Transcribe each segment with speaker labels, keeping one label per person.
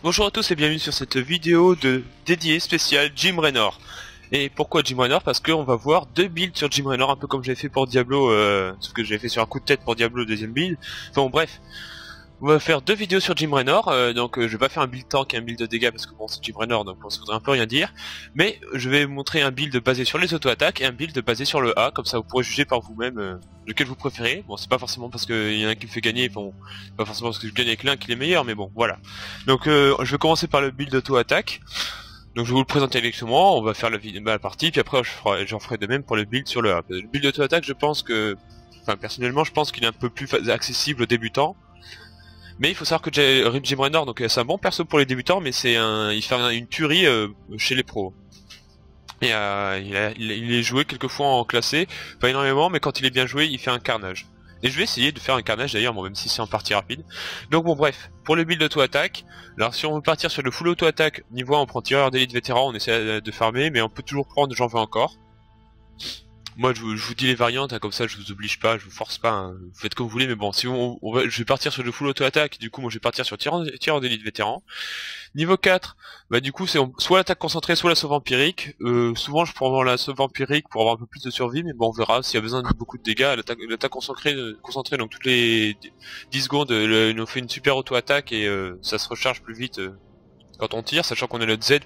Speaker 1: Bonjour à tous et bienvenue sur cette vidéo dédiée spéciale Jim Raynor. Et pourquoi Jim Raynor? Parce qu'on va voir deux builds sur Jim Raynor, un peu comme j'avais fait pour Diablo, sauf que j'avais fait sur un coup de tête pour Diablo deuxième build. Enfin bon, bref, on va faire deux vidéos sur Jim Raynor, donc je vais pas faire un build tank et un build de dégâts parce que bon c'est Jim Raynor donc ça voudrait un peu rien dire. Mais je vais vous montrer un build basé sur les auto-attaques et un build basé sur le A, comme ça vous pourrez juger par vous-même lequel vous préférez. Bon c'est pas forcément parce qu'il y en a un qui me fait gagner, bon pas forcément parce que je gagne avec l'un qui est meilleur, mais bon voilà. Donc je vais commencer par le build auto-attaque. Donc je vais vous le présenter directement, on va faire la partie, puis après j'en ferai de même pour le build sur le A. Le build auto-attaque je pense que, enfin personnellement je pense qu'il est un peu plus accessible aux débutants. Mais il faut savoir que Jim Raynor, donc c'est un bon perso pour les débutants, mais il fait une tuerie chez les pros. Et il est joué quelques fois en classé, pas énormément, mais quand il est bien joué, il fait un carnage. Et je vais essayer de faire un carnage d'ailleurs, bon, même si c'est en partie rapide. Donc bon bref, pour le build auto-attaque, alors si on veut partir sur le full auto-attaque, niveau 1 on prend tireur d'élite vétéran, on essaie de farmer, mais on peut toujours prendre j'en veux encore. Moi je vous dis les variantes, hein, comme ça je vous oblige pas, je vous force pas, hein, vous faites comme vous voulez, mais bon, si je vais partir sur le full auto-attaque, du coup moi je vais partir sur tireur d'élite vétéran. Niveau 4, bah du coup c'est soit l'attaque concentrée, soit la sauve empirique. Souvent je prends la sauve empirique pour avoir un peu plus de survie, mais bon on verra s'il y a besoin de beaucoup de dégâts. L'attaque concentrée, donc toutes les 10 secondes, il nous fait une super auto-attaque et ça se recharge plus vite quand on tire, sachant qu'on a notre Z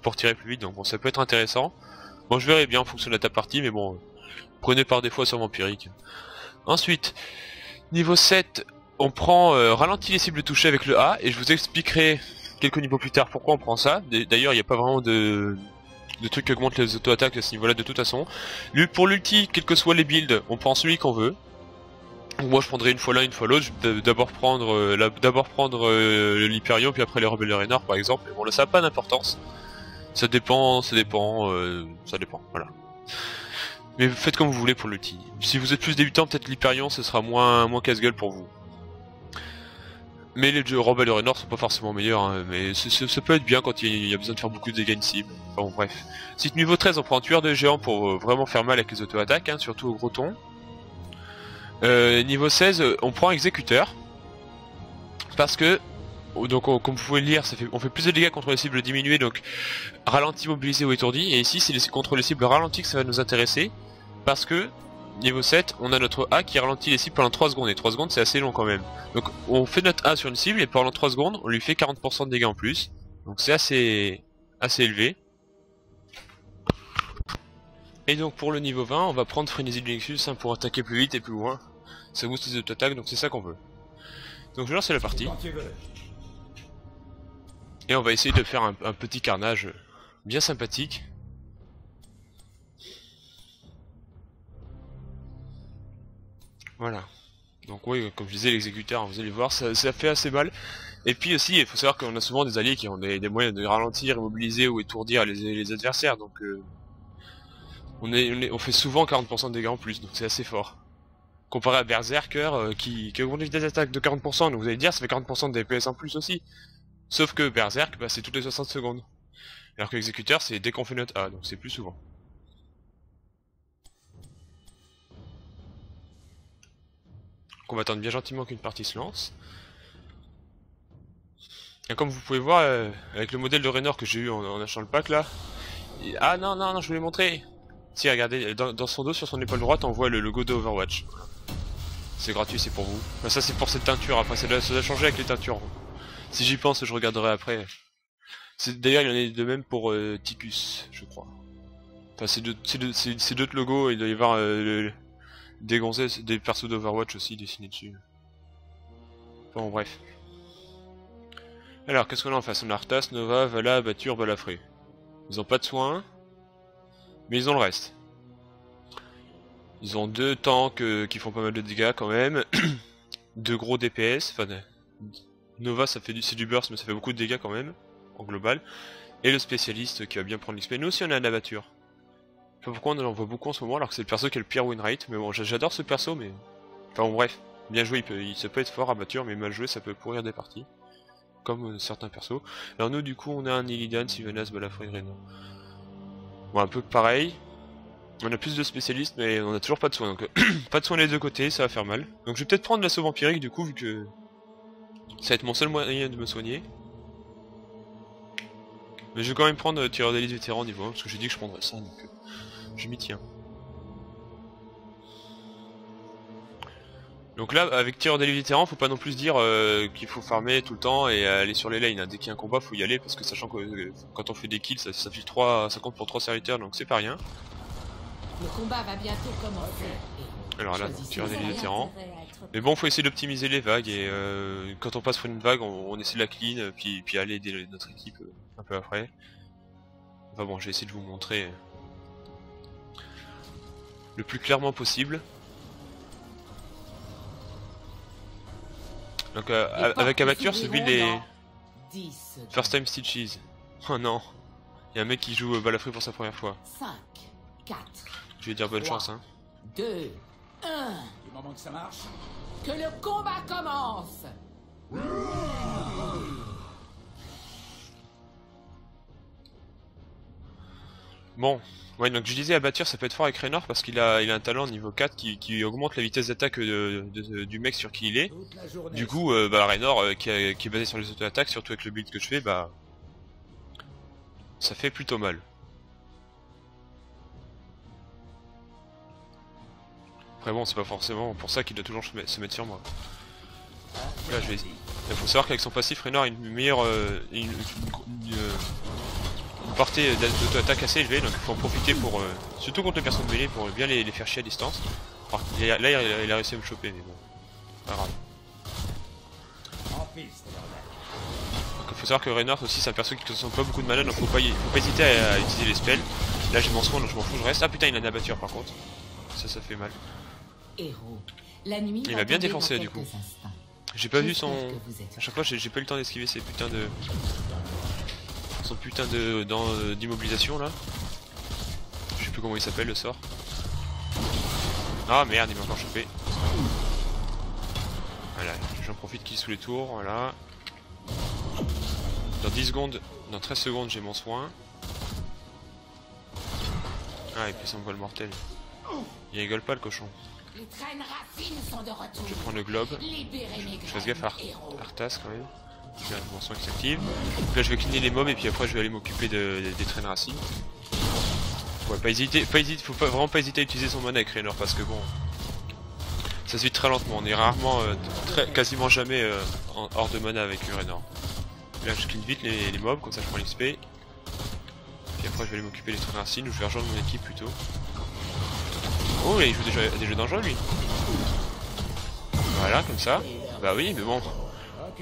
Speaker 1: pour tirer plus vite, donc bon ça peut être intéressant. Bon je verrai bien en fonction de ta partie, mais bon, prenez par défaut sauve empirique. Ensuite, niveau 7, on prend ralentit les cibles touchées avec le A, et je vous expliquerai quelques niveaux plus tard pourquoi on prend ça. D'ailleurs il n'y a pas vraiment de trucs qui augmentent les auto-attaques à ce niveau là de toute façon. Pour l'ulti, quels que soient les builds, on prend celui qu'on veut. Donc moi je prendrai une fois l'un, une fois l'autre. Je vais d'abord prendre l'Hyperion, puis après les rebelles de Raynor par exemple. Mais bon là ça n'a pas d'importance. Ça dépend, voilà. Mais faites comme vous voulez pour l'ulti. Si vous êtes plus débutant, peut-être l'Hyperion ce sera moins casse-gueule pour vous. Mais les rebelles de Raynor sont pas forcément meilleurs, hein, mais ça peut être bien quand il y a besoin de faire beaucoup de dégâts de cible. Enfin bon, bref. Site niveau 13, on prend un tueur de géant pour vraiment faire mal avec les auto-attaques, hein, surtout au gros ton. Niveau 16, on prend exécuteur. Parce que, donc comme vous pouvez le lire, on fait plus de dégâts contre les cibles diminuées, donc ralenti, mobilisé ou étourdi. Et ici, c'est contre les cibles ralenties que ça va nous intéresser. Parce que, niveau 7, on a notre A qui ralentit les cibles pendant 3 secondes, et 3 secondes c'est assez long quand même. Donc on fait notre A sur une cible, et pendant 3 secondes, on lui fait 40% de dégâts en plus. Donc c'est assez élevé. Et donc pour le niveau 20, on va prendre Frénésie de Nexus hein, pour attaquer plus vite et plus loin. Ça booste les auto-attaques, donc c'est ça qu'on veut. Donc je lance la partie. Et on va essayer de faire un petit carnage bien sympathique. Voilà. Donc oui, comme je disais, l'exécuteur, vous allez voir, ça fait assez mal. Et puis aussi, il faut savoir qu'on a souvent des alliés qui ont des moyens de ralentir, immobiliser ou étourdir les adversaires. Donc on fait souvent 40% de dégâts en plus, donc c'est assez fort. Comparé à Berserker qui augmente les vitesses d'attaque de 40%, donc vous allez dire ça fait 40% de DPS en plus aussi. Sauf que Berserk, bah, c'est toutes les 60 secondes. Alors que l'exécuteur, c'est dès qu'on fait notre A, donc c'est plus souvent. Donc on va attendre bien gentiment qu'une partie se lance. Et comme vous pouvez voir, avec le modèle de Raynor que j'ai eu en achetant le pack là... Ah non, je voulais montrer. Si, regardez, dans son dos, sur son épaule droite, on voit le logo de Overwatch. C'est gratuit, c'est pour vous. Enfin, ça c'est pour cette teinture, après ça doit changer avec les teintures. Si j'y pense, je regarderai après. D'ailleurs, il y en a de même pour Ticus, je crois. Enfin, c'est d'autres logos, il doit y avoir des gonzesses, des persos d'Overwatch aussi dessinés dessus. Bon, bref. Alors, qu'est-ce qu'on a en face? On a Arthas, Nova, Vala, Batur, Balafré. Ils ont pas de soins, mais ils ont le reste. Ils ont deux tanks qui font pas mal de dégâts quand même. Deux gros DPS, enfin... Nova, c'est du burst, mais ça fait beaucoup de dégâts quand même, en global. Et le spécialiste qui va bien prendre l'XP. Nous aussi on a la Batur. Je sais pas pourquoi on en voit beaucoup en ce moment alors que c'est le perso qui a le pire win rate, mais bon j'adore ce perso mais... Enfin bon bref, bien joué, ça peut être fort à Batur mais mal joué ça peut pourrir des parties. Comme certains persos. Alors nous du coup on a un Illidan, Sylvanas, Balafré, Raynor. Bon un peu pareil. On a plus de spécialistes mais on a toujours pas de soins donc pas de soins des deux côtés, ça va faire mal. Donc je vais peut-être prendre la sauve empirique du coup vu que... Ça va être mon seul moyen de me soigner. Mais je vais quand même prendre tireur d'élite vétéran niveau 1 parce que j'ai dit que je prendrais ça, donc je m'y tiens. Donc là, avec tireur d'élite vétéran, faut pas non plus se dire qu'il faut farmer tout le temps et aller sur les lanes. Hein. Dès qu'il y a un combat, faut y aller parce que sachant que quand on fait des kills, ça fait 3, ça compte pour 3 serviteurs, donc c'est pas rien.
Speaker 2: Le combat va bientôt commencer.
Speaker 1: Alors là, tireur d'élite vétéran. Mais bon, faut essayer d'optimiser les vagues et quand on passe pour une vague, on essaie de la clean, puis aller aider notre équipe un peu après. Enfin bon, je vais essayer de vous montrer le plus clairement possible. Donc avec abatture, ce build est first time stitches. Oh non, il y a un mec qui joue Balafré pour sa première fois.
Speaker 2: 5, 4.
Speaker 1: Je vais dire bonne chance hein.
Speaker 2: 2, 1.
Speaker 3: Du moment que ça marche.
Speaker 2: Que le combat commence.
Speaker 1: Bon, ouais donc je disais abatture ça peut être fort avec Raynor parce qu'il a un talent niveau 4 qui augmente la vitesse d'attaque du mec sur qui il est. Du coup Raynor qui est basé sur les auto-attaques, surtout avec le build que je fais, ça fait plutôt mal. Après bon c'est pas forcément pour ça qu'il doit toujours se mettre sur moi. Là je vais essayer. Il faut savoir qu'avec son passif Raynor a une meilleure une portée d'auto-attaque assez élevée, donc il faut en profiter pour surtout contre les personnes mêlées pour bien les faire chier à distance. Alors, là il a réussi à me choper mais bon, pas grave. Donc il faut savoir que Raynor aussi c'est un perso qui ne consomme pas beaucoup de mana, donc faut pas hésiter à utiliser les spells. Là j'ai mon soin donc je m'en fous, je reste. Ah putain il a une abatture par contre, ça fait mal.
Speaker 2: Héros. La nuit
Speaker 1: il m'a bien défoncé du coup. J'ai pas vu son... À chaque fois j'ai pas eu le temps d'esquiver ces putains de... Son putain d'immobilisation là. Je sais plus comment il s'appelle le sort. Ah merde il m'a encore chopé. Voilà, j'en profite qu'il est sous les tours, voilà. Dans 10 secondes, dans 13 secondes j'ai mon soin. Ah et puis ça me voit le mortel. Il rigole pas le cochon.
Speaker 2: Les traînes racines sont de retour.
Speaker 1: Je prends le globe.
Speaker 2: Libérez
Speaker 1: Je fasse gaffe à Arthas quand même. J'ai mon soin qui s'active. Là je vais cleaner les mobs et puis après je vais aller m'occuper des traînes racines. Ouais, faut vraiment pas hésiter à utiliser son mana avec Raynor parce que bon, ça se vide très lentement. On est rarement, quasiment jamais hors de mana avec Raynor. Là je clean vite les mobs, comme ça je prends l'XP. Puis après je vais aller m'occuper des traînes racines ou je vais rejoindre mon équipe plutôt. Oh il joue des jeux dangereux lui. Voilà comme ça. Bah oui mais bon.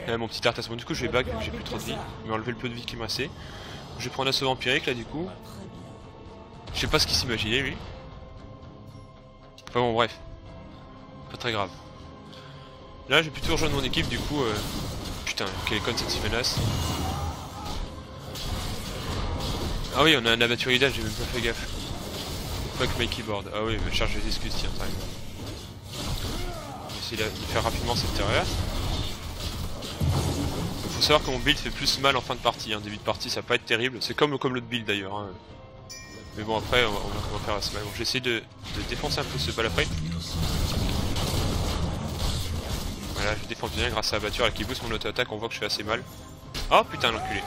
Speaker 1: Là, mon petit Arthas, bon, du coup je vais back, j'ai plus trop de vie. Il m'a enlevé le peu de vie qui me restait. Je vais prendre assaut vampirique là du coup. Je sais pas ce qu'il s'imaginait lui. Enfin bon bref. Pas très grave. Là je vais plutôt rejoindre mon équipe du coup. Putain, quelle conne cette menace. Ah oui on a un abatturida, j'ai même pas fait gaffe. Fuck my keyboard. Ah oui mais charge les excuses tiens, t'arrives. Je vais essayer de faire rapidement cette terreur. Faut savoir que mon build fait plus mal en fin de partie, hein. Début de partie ça va pas être terrible, c'est comme l'autre build d'ailleurs hein. Mais bon après on va faire la semaine. Bon, je vais essayer de défoncer un peu ce balafré. Voilà je défends bien grâce à la batture qui booste mon auto-attaque, on voit que je fais assez mal. Oh putain l'enculé.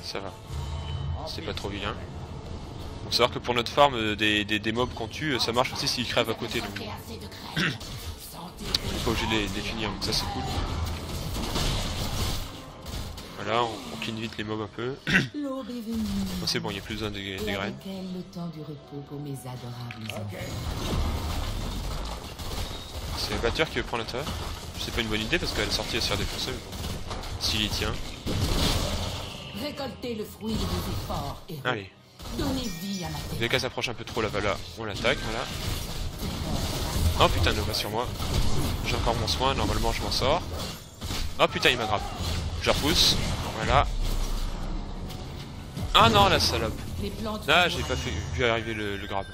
Speaker 1: Ça va. C'est pas trop vilain. Faut savoir que pour notre farm des mobs qu'on tue ça marche aussi s'ils crèvent à côté donc. On n'est pas obligé de les définir, donc ça c'est cool. Voilà, on clean vite les mobs un peu. Bon, c'est bon, il n'y a plus besoin des graines. C'est le batteur qui veut prendre la terre. C'est pas une bonne idée parce qu'elle est sortie à se faire défoncer, mais bon. S'il y tient.
Speaker 2: Récoltez le fruit de vos efforts, héros.
Speaker 1: Allez.
Speaker 2: Donnez vie à ma tête.
Speaker 1: Dès qu'elle s'approche un peu trop là-bas, là, on l'attaque, voilà. Oh putain, ne va sur moi. J'ai encore mon soin, normalement je m'en sors. Oh putain, il m'aggrappe. Je repousse, voilà. Ah non, la salope. Là, j'ai pas vu arriver le grab.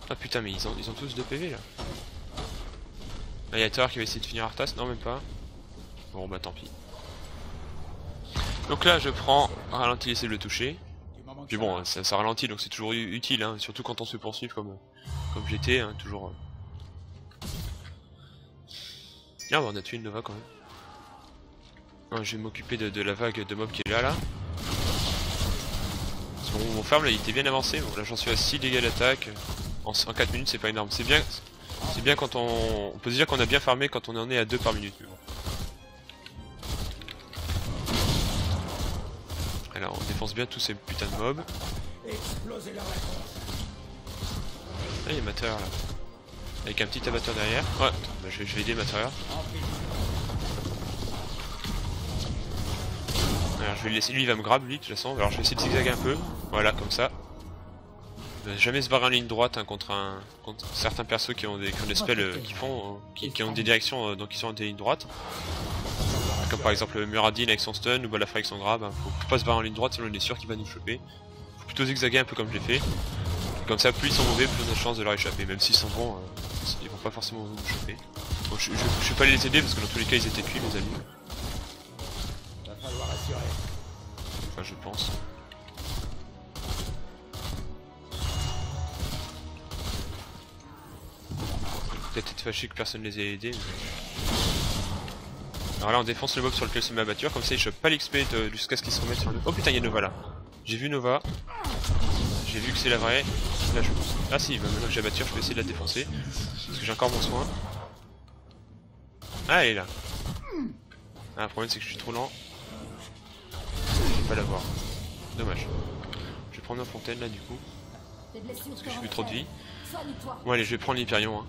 Speaker 1: Ah putain, mais ils ont tous 2 PV là. Là, il y a Thor qui va essayer de finir Arthas, non même pas. Bon bah tant pis. Donc là, je prends ralenti, essayer de le toucher. Puis bon, ça ralentit donc c'est toujours utile, hein, surtout quand on se poursuit comme j'étais, hein, toujours. Ah bah on a tué une Nova quand même. Je vais m'occuper de la vague de mobs qui est là. Parce que mon farm là il était bien avancé, bon, là j'en suis à 6 dégâts d'attaque. En 4 minutes c'est pas énorme, c'est bien quand on peut se dire qu'on a bien farmé quand on en est à 2 par minute. Mais bon. Alors on défonce bien tous ces putains de mobs. Ah il y a Mateur là. Avec un petit abatteur derrière. Ouais, attends, bah, je vais aider Mateur. Alors je vais le laisser, lui il va me grab lui de toute façon. Alors je vais essayer de zigzaguer un peu. Voilà comme ça. Jamais se barrer en ligne droite hein, contre certains persos qui ont des spells qui ont des directions donc qui sont des lignes droites. Comme par exemple Muradin avec son stun ou Balafra avec son grab. Hein. Faut pas se barrer en ligne droite sinon il est sûr qu'il va nous choper. Faut plutôt zigzaguer un peu comme je l'ai fait. Et comme ça plus ils sont mauvais plus on a de chance de leur échapper. Même s'ils sont bons, ils vont pas forcément nous choper. Bon, je vais pas les aider parce que dans tous les cas ils étaient cuits les amis. Enfin je pense. Peut-être être fâché que personne les ait aidés. Mais... Alors là on défonce le mob sur lequel se met abatture, comme ça il chope pas l'XP jusqu'à ce qu'il se remette sur le... Oh putain il y a Nova là. J'ai vu Nova. J'ai vu que c'est la vraie. Là, ah si, bah, maintenant que j'ai abatture je vais essayer de la défoncer. Parce que j'ai encore mon soin. Ah elle est là. Ah le problème c'est que je suis trop lent. Je vais pas l'avoir. Dommage. Je vais prendre ma fontaine là du coup. Parce que j'ai plus trop de vie. Bon allez je vais prendre l'Hyperion. Hein.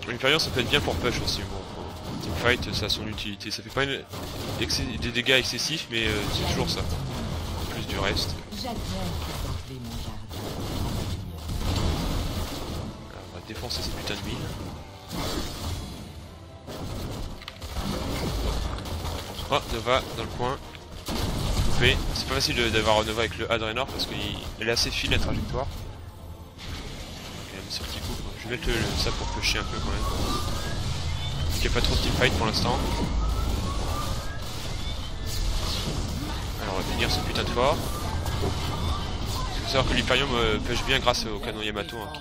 Speaker 1: L'Hyperion ça peut être bien pour push aussi. Bon, teamfight ça a son utilité. Ça fait pas des dégâts excessifs mais c'est toujours ça. Plus du reste. Alors, on va défoncer ces putains de mines. Oh Nova dans le coin. Loupé. C'est pas facile d'avoir Nova avec le Adrenor parce qu'elle est assez fine la trajectoire. Sur petit coup, je vais mettre ça pour pusher un peu quand même. Il n'y a pas trop de teamfight pour l'instant. Alors on va finir ce putain de fort. Il faut savoir que l'Hyperium push bien grâce au canon Yamato hein,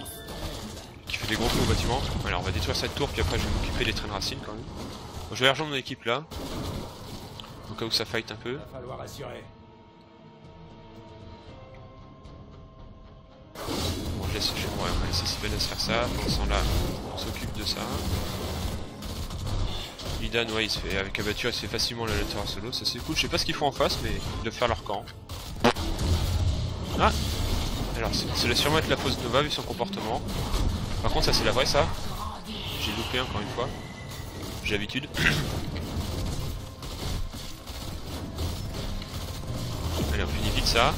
Speaker 1: qui fait des gros coups au bâtiment. Alors on va détruire cette tour puis après je vais m'occuper des trains de racines quand même. Bon, je vais rejoindre mon équipe là. Au cas où ça fight un peu. Bon, on va laisser Sylvanas faire ça, pendant ce temps-là, on s'occupe de ça. Lidan, ouais, il se fait, avec abatture, il se fait facilement la terre solo, ça c'est cool, je sais pas ce qu'ils font en face, mais ils doivent faire leur camp. Ah. Alors, ça doit sûrement être la fausse Nova vu son comportement. Par contre, ça c'est la vraie, ça. J'ai loupé encore une fois. J'ai l'habitude. Allez, on finit vite ça.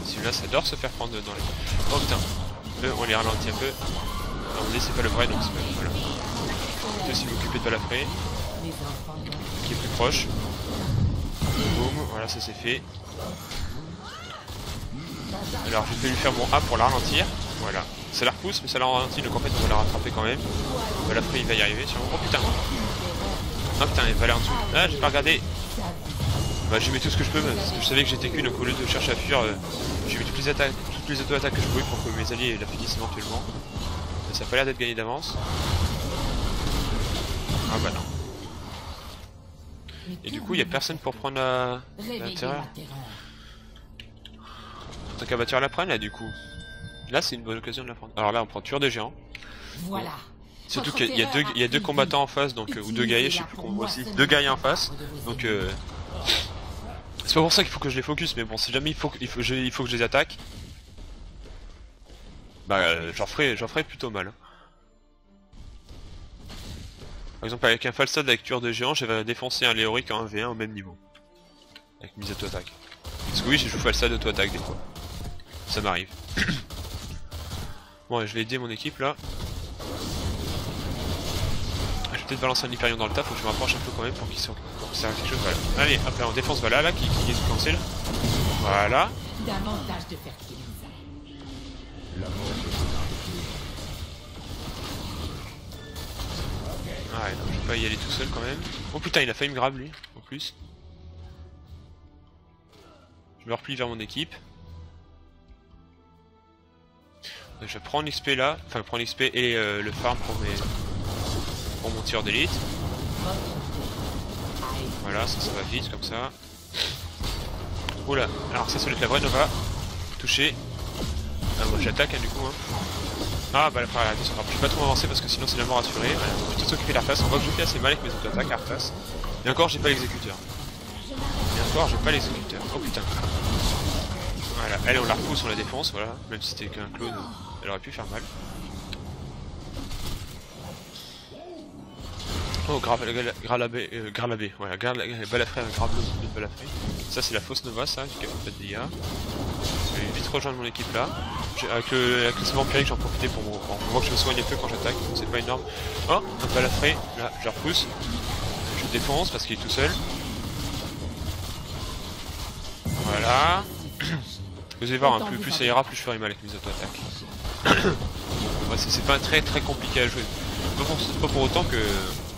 Speaker 1: Celui-là, ça adore se faire prendre dans les... Oh putain, on les ralentit un peu. Non, mais c'est pas le vrai, donc c'est pas... Voilà. Je vais aussi m'occuper de Balafré, qui est plus proche. Boum, voilà, ça c'est fait. Alors, je vais lui faire mon A pour la ralentir. Voilà. Ça la repousse, mais ça la ralentit, donc en fait, on va la rattraper quand même. Balafré, il va y arriver, sûrement. Oh putain. Oh putain, il va aller en dessous. Ah, j'ai pas regardé. Bah j'ai mis tout ce que je peux parce que je savais que j'étais qu'une donc au lieu de chercher à fuir j'ai mis toutes les auto-attaques que je pouvais pour que mes alliés la finissent éventuellement. Mais ça a pas l'air d'être gagné d'avance. Ah bah non. Et du coup il y a personne pour prendre la terreur. Tant qu'à bâtir la prenne là du coup. Là c'est une bonne occasion de la prendre. Alors là on prend tueur de géant.
Speaker 2: Voilà.
Speaker 1: Surtout qu'il y a deux combattants en face donc ou deux guerriers, je sais plus qu'on voit aussi. Deux guerriers en face. Donc c'est pas pour ça qu'il faut que je les focus, mais bon, si jamais il faut que je les attaque, bah j'en ferai plutôt mal. Par exemple, avec un Falstad avec tueur de géant, j'avais défoncé un Léoric en 1v1 au même niveau. Avec mise auto-attaque. Parce que oui, j'ai joué Falstad auto-attaque des fois. Ça m'arrive. Bon, je vais aider mon équipe là. Je vais peut-être balancer un Hyperion dans le tas, faut que je me rapproche un peu quand même pour qu'il serve à quelque chose. Voilà. Allez, hop là, on défonce voilà là qui est sous cancel. Voilà.
Speaker 2: Davantage de fertilité.
Speaker 1: Ah non, je vais pas y aller tout seul quand même. Oh putain, il a failli me grab lui, en plus. Je me replie vers mon équipe. Donc, je prends l'XP là, enfin je prends l'XP et le farm pour mon tireur d'élite. Voilà, ça va vite comme ça. Oula, alors ça doit être la vraie Nova. Touché. Ah, moi j'attaque hein, du coup. Hein. Ah bah la frère, attention, je vais pas trop avancer parce que sinon c'est la mort assurée. Voilà, on va plutôt s'occuper d'Arthas. On voit que je fais assez mal avec mes auto-attaques, Arthas. Et encore, j'ai pas l'exécuteur. Et encore, j'ai pas l'exécuteur. Oh putain. Voilà, elle on la repousse, on la défonce, voilà. Même si c'était qu'un clone, elle aurait pu faire mal. Oh, Gralabé, voilà, Balafré, Grablot de Balafré. Ça c'est la fausse Nova, ça, qui a fait pas de dégâts. Je vais vite rejoindre mon équipe là. Avec le vampirique, j'en profitais pour moi que je me soigne un peu quand j'attaque, c'est pas énorme. Oh, un Balafré, là, je repousse. Je défonce parce qu'il est tout seul. Voilà. Vous allez voir, hein, plus ça ira, plus je ferai mal avec mes auto-attaques. Ouais, c'est pas très compliqué à jouer. Pas pour autant que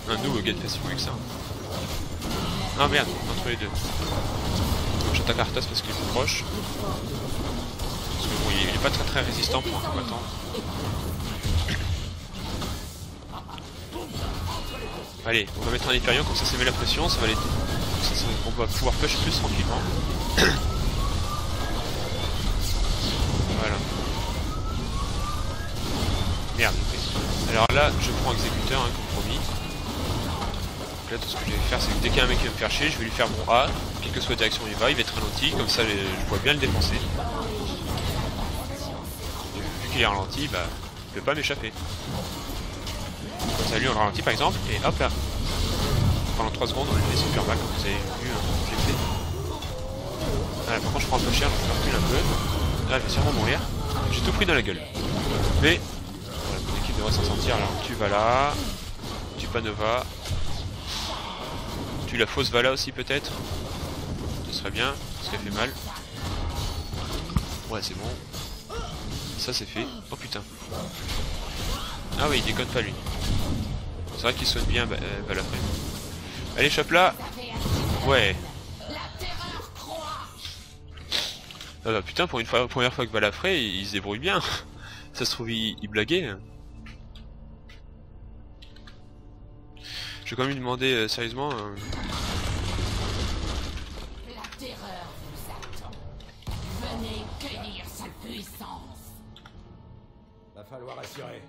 Speaker 1: un noob gagne facilement avec ça. Ah merde, entre les deux. J'attaque Arthas parce qu'il est plus proche. Parce que bon, il est pas très résistant pour un combattant. Allez, on va mettre un Hyperion, comme ça met la pression, ça va l'aider. On va pouvoir push plus tranquillement. Voilà. Merde, alors là, je prends exécuteur, hein, comme promis. Donc là, tout ce que je vais faire, c'est que dès qu'il y a un mec qui va me faire chier, je vais lui faire mon A, quelle que soit la direction où il va être ralenti, comme ça je pourrais bien le défoncer. Vu qu'il est ralenti, bah, il peut pas m'échapper. Comme ça, lui on le ralentit par exemple, et hop là. Pendant 3 secondes, on lui fait super mal, comme vous avez vu, hein, je l'ai fait. Voilà, par contre, je prends un peu cher, donc je recule un peu. Là, je vais sûrement mourir. J'ai tout pris dans la gueule. Mais voilà, mon équipe devrait s'en sortir. Alors, tu vas là, tu pas Nova, tu la fausse Vala aussi peut-être. Ce serait bien, parce qu'elle fait mal. Ouais, c'est bon. Ça c'est fait. Oh putain. Ah oui, il déconne pas lui. C'est vrai qu'il soigne bien Balafré. Allez, chope là. Ouais. Ah bah putain, pour une première fois que Balafré, il se débrouille bien. Ça se trouve, il blaguait. Je vais quand même lui demander sérieusement.
Speaker 2: La terreur vous attend. Venez cueillir sa puissance.
Speaker 3: Va falloir assurer.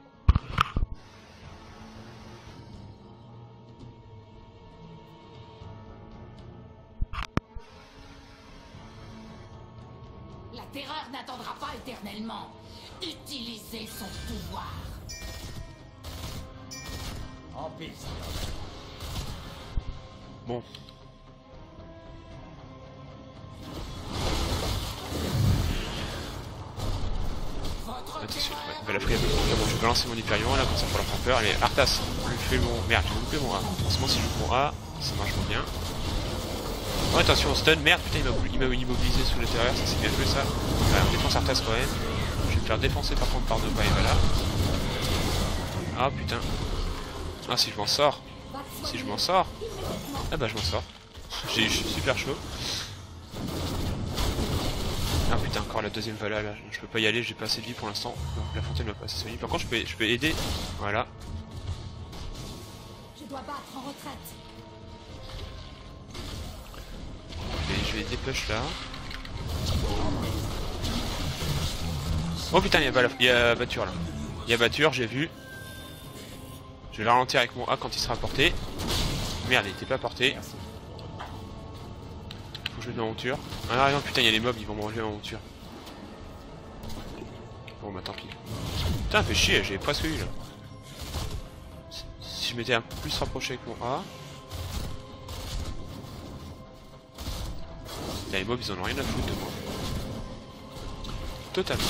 Speaker 2: La terreur n'attendra pas éternellement. Utilisez son pouvoir.
Speaker 3: En piste.
Speaker 1: Bon. Attention, Balafré, bon, je vais balancer mon Hyperion là, comme ça pour leur faire peur. Allez, Arthas, on lui fait mon. Merde, j'ai loupé mon A. Forcément, si je joue mon A, ça marche pas bien. Oh, attention, stun, merde, putain, il m'a immobilisé sous l'intérieur, ça c'est bien joué ça. Voilà, on défonce Arthas quand même. Je vais me faire défoncer par contre par Nova et Vala. Ah putain. Ah, si je m'en sors. Si je m'en sors. Ah bah je m'en sors. Je suis super chaud. Ah putain, encore la deuxième Vala là. Je peux pas y aller, j'ai pas assez de vie pour l'instant. Donc la fontaine va pas assez soigner. Par contre, je peux aider. Voilà.
Speaker 2: Je dois battre en retraite.
Speaker 1: Je vais dépush là. Oh putain, il y a Batture là. Il y a Batture, j'ai vu. Je vais le ralentir avec mon A quand il sera porté. Merde, il était pas porté. Faut que je mette ma monture. Ah non, putain, il y a les mobs, ils vont me manger ma monture. Bon bah tant pis. Putain, fait chier, j'ai presque eu là. Si je m'étais un peu plus rapproché avec mon A. Là, les mobs ils en ont rien à foutre de moi. Totalement.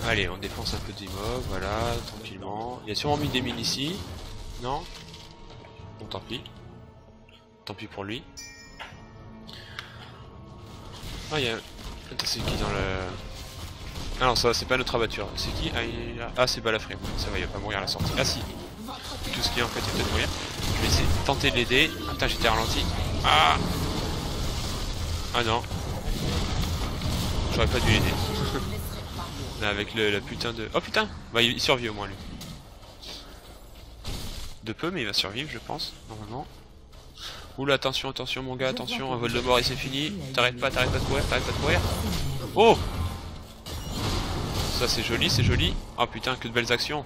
Speaker 1: Allez, on défonce un peu des mobs, voilà, tranquillement. Il y a sûrement mis des mines ici. Non? Bon, tant pis. Tant pis pour lui. Ah, il y a... Attends, c'est qui dans le... Ah non, ça c'est pas notre abatture. C'est qui? Ah, ah c'est Balafré. Ça va, il va pas mourir à la sortie. Ah si. Tout ce qui est en fait, il va peut-être mourir. Je vais essayer de tenter de l'aider. Ah putain, j'étais ralenti. Ah! Ah non. J'aurais pas dû l'aider. Avec la putain de... Oh putain! Bah il survit au moins lui. De peu mais il va survivre je pense, normalement. Oula, attention, attention mon gars, attention, un vol de mort et c'est fini. T'arrêtes pas de courir, t'arrêtes pas de courir. Oh! Ça c'est joli, c'est joli. Oh putain, que de belles actions.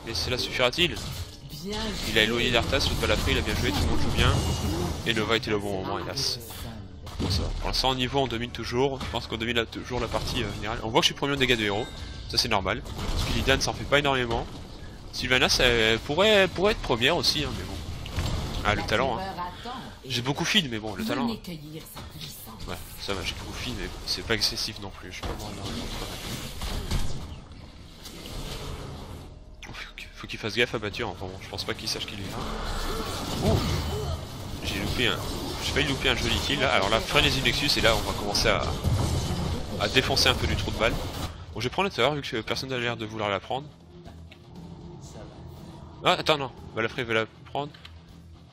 Speaker 1: Mais cela suffira-t-il? Il a éloigné d'Arthas, le balafré, il a bien joué, tout le monde joue bien. Et Nova était là au bon moment, hélas. Bon, ça va. Pour l'instant, en niveau, on domine toujours. Je pense qu'on domine toujours la partie générale. On voit que je suis premier en dégâts de héros. Ça, c'est normal. Parce que Lydan s'en fait pas énormément. Sylvanas, ça pourrait être première aussi, hein, mais bon. Ah, le talent, hein. J'ai beaucoup feed, mais bon, le talent. Hein. Ouais, ça va, j'ai beaucoup feed, mais c'est pas excessif non plus. Je peux pas voir énormément de travail. Faut qu'il fasse gaffe à Batture, enfin bon, je pense pas qu'il sache qu'il est là. Oh, j'ai loupé un... J'ai failli louper un joli kill là. Alors là, Frénésie Nexus, et là on va commencer à défoncer un peu du trou de balle. Bon, je vais prendre la terreur vu que personne n'a l'air de vouloir la prendre. Ah, attends, non, Balafré veut la prendre.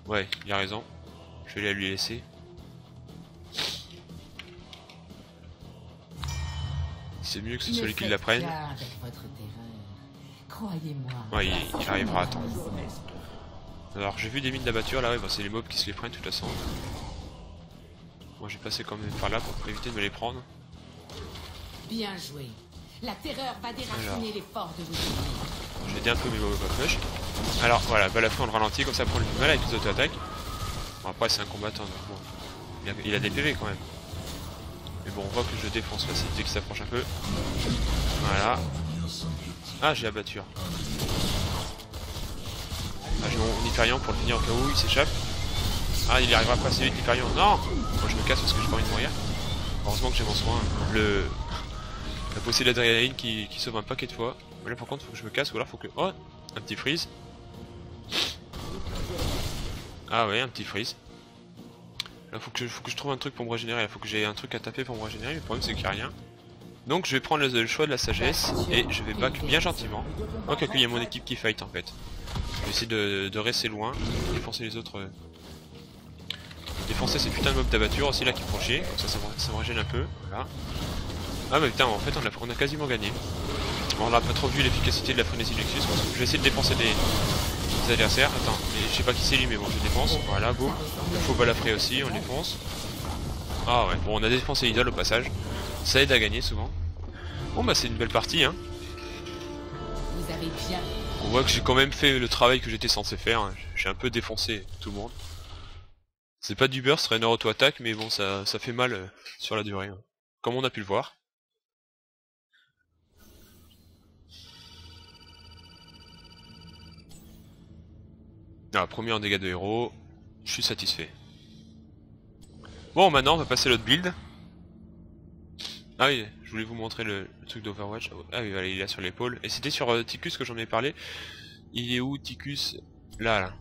Speaker 1: Ouais, il a raison. Je vais la lui laisser. C'est mieux que ce soit lui qui la prenne. Ouais, il arrivera à temps. Alors j'ai vu des mines d'abatture là, ouais, bah, c'est les mobs qui se les prennent de toute façon. Moi j'ai passé quand même par là pour éviter de me les prendre.
Speaker 2: Bien joué. La terreur va déraciner les forts de vous.
Speaker 1: J'ai aidé un peu mes mobs à push. Alors voilà, Balafré on le ralentit, comme ça prend le mal avec les auto-attaques. Bon, après c'est un combattant donc bon. Il a des PV quand même. Mais bon on voit que je défonce facile dès qu'il s'approche un peu. Voilà. Ah, j'ai abatture. Ah, j'ai mon Hyperion pour le finir au cas où il s'échappe. Ah, il y arrivera pas assez vite l'Hyperion. Non! Moi je me casse parce que j'ai pas envie de mourir. Heureusement que j'ai mon soin. La possédée d'adrénaline qui sauve un paquet de fois. Mais là par contre faut que je me casse ou alors faut que... Oh! Un petit freeze. Ah ouais, un petit freeze. Là faut que je trouve un truc pour me régénérer. Il faut que j'ai un truc à taper pour me régénérer. Le problème c'est qu'il n'y a rien. Donc je vais prendre le choix de la sagesse et je vais back bien gentiment. Oh, il y a mon équipe qui fight en fait. Je vais essayer de rester loin, défoncer les autres. Défoncer ces putains de mobs d'abatture aussi là qui font chier, comme ça me régène un peu. Voilà. Ah mais putain, en fait on a quasiment gagné. Bon, on n'a pas trop vu l'efficacité de la Frénésie Nexus. Je vais essayer de défoncer des adversaires. Attends, je sais pas qui c'est lui mais bon je défonce. Voilà, boum. Il faut Balafré aussi, on le défonce. Ah ouais, bon on a défoncé l'idole au passage. Ça aide à gagner souvent. Bon bah c'est une belle partie hein.
Speaker 2: Vous avez bien...
Speaker 1: On voit que j'ai quand même fait le travail que j'étais censé faire. Hein. J'ai un peu défoncé tout le monde. C'est pas du burst, Raynor auto-attaque, mais bon ça fait mal sur la durée. Hein. Comme on a pu le voir. Ah, premier en dégâts de héros. Je suis satisfait. Bon maintenant on va passer à l'autre build. Ah oui, je voulais vous montrer le truc d'Overwatch. Ah oui, voilà, il est là sur l'épaule. Et c'était sur Ticus que j'en ai parlé. Il est où Ticus? Là.